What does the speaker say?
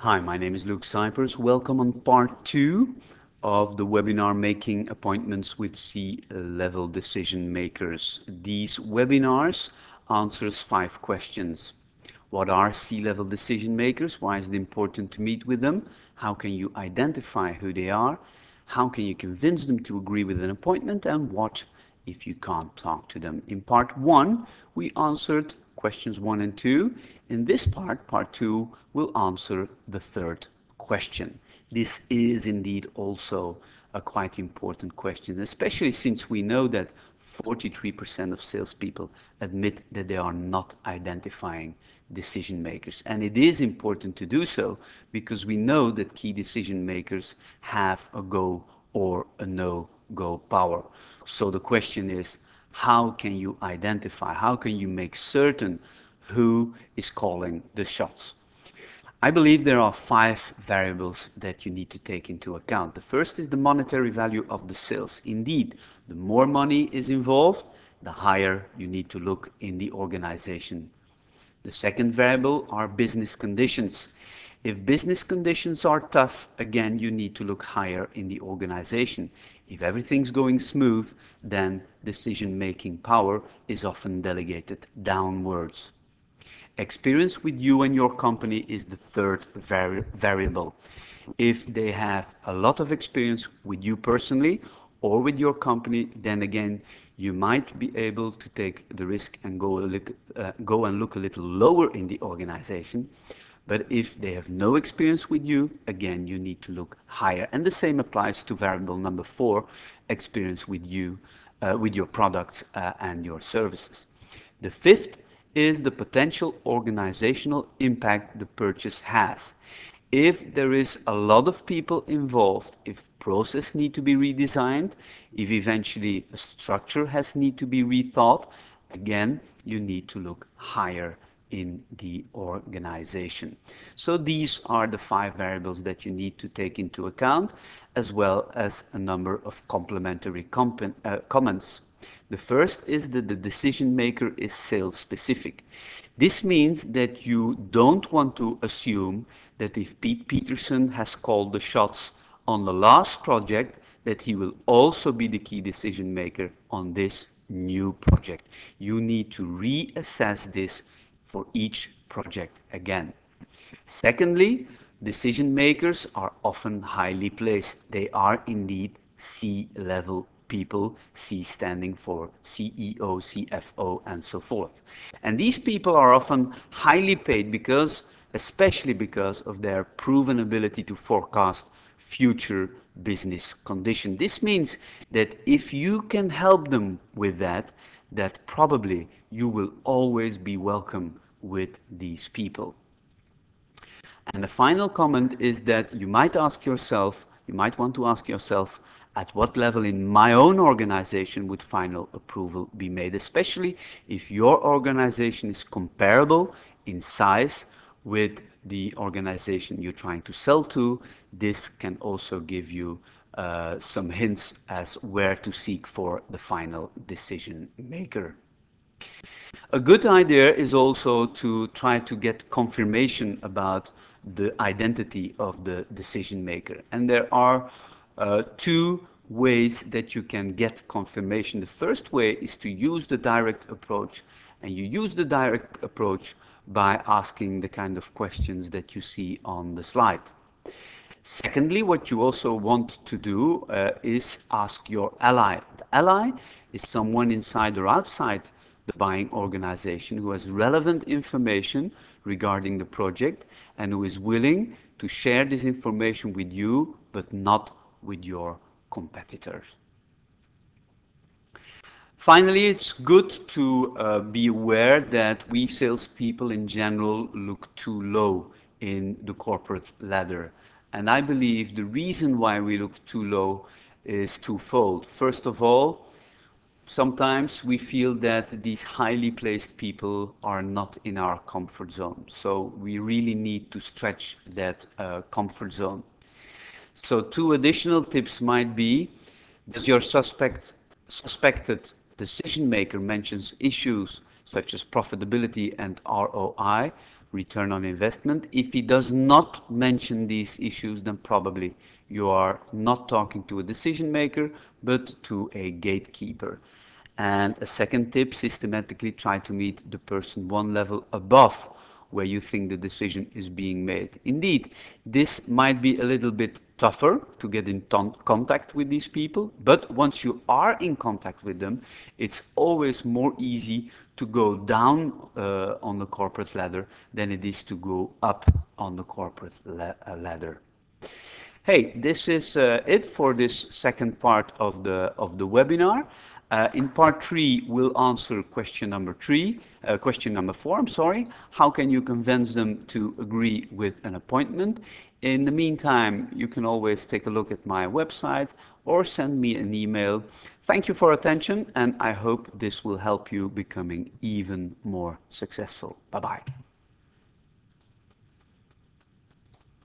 Hi, my name is Luc Cipers. Welcome on part 2 of the webinar Making Appointments with C-Level Decision Makers. These webinars answers 5 questions. What are C-level decision makers? Why is it important to meet with them? How can you identify who they are? How can you convince them to agree with an appointment? And what if you can't talk to them? In part 1, we answered questions 1 and 2. In this part 2, we'll answer the third question. This is indeed also a quite important question, especially since we know that 43% of salespeople admit that they are not identifying decision makers. And it is important to do so because we know that key decision makers have a go or a no-go power. So the question is, how can you identify, how can you make certain who is calling the shots? I believe there are 5 variables that you need to take into account. The first is the monetary value of the sales. Indeed, the more money is involved, the higher you need to look in the organization. The second variable are business conditions. If business conditions are tough, again, you need to look higher in the organization. If everything's going smooth, then decision-making power is often delegated downwards. Experience with you and your company is the third variable. If they have a lot of experience with you personally or with your company, then again, you might be able to take the risk and go and look a little lower in the organization. But if they have no experience with you, again, you need to look higher. And the same applies to variable number 4, experience with you, with your products and your services. The fifth is the potential organizational impact the purchase has. If there is a lot of people involved, if process need to be redesigned, if eventually a structure has need to be rethought, again, you need to look higher in the organization. So these are the 5 variables that you need to take into account, as well as a number of complementary comments. The first is that the decision maker is sales specific. This means that you don't want to assume that if Pete Peterson has called the shots on the last project, that he will also be the key decision maker on this new project. You need to reassess this for each project again. Secondly, decision makers are often highly placed. They are indeed C-level people, C standing for CEO, CFO, and so forth. And these people are often highly paid because, especially because of their proven ability to forecast future business conditions. This means that if you can help them with that, that probably you will always be welcome with these people. And the final comment is that you might want to ask yourself, at what level in my own organization would final approval be made, especially if your organization is comparable in size with the organization you're trying to sell to. This can also give you some hints as where to seek for the final decision maker. A good idea is also to try to get confirmation about the identity of the decision maker. And there are 2 ways that you can get confirmation. The first way is to use the direct approach. And you use the direct approach by asking the kind of questions that you see on the slide. Secondly, what you also want to do is ask your ally. The ally is someone inside or outside the buying organization who has relevant information regarding the project and who is willing to share this information with you, but not with your competitors. Finally, it's good to be aware that we salespeople in general look too low in the corporate ladder. And I believe the reason why we look too low is twofold. First of all, sometimes we feel that these highly placed people are not in our comfort zone. So we really need to stretch that comfort zone. So 2 additional tips might be, does your suspected decision maker mentions issues such as profitability and ROI return on investment. If he does not mention these issues, then probably you are not talking to a decision maker, but to a gatekeeper. And a second tip, systematically try to meet the person one level above where you think the decision is being made. Indeed, this might be a little bit tougher to get in contact with these people, but once you are in contact with them, it's always more easy to go down on the corporate ladder than it is to go up on the corporate ladder. Hey, this is it for this second part of the webinar. In part 3, we'll answer question number 4, I'm sorry. How can you convince them to agree with an appointment? In the meantime, you can always take a look at my website or send me an email. Thank you for attention, and I hope this will help you becoming even more successful. Bye-bye.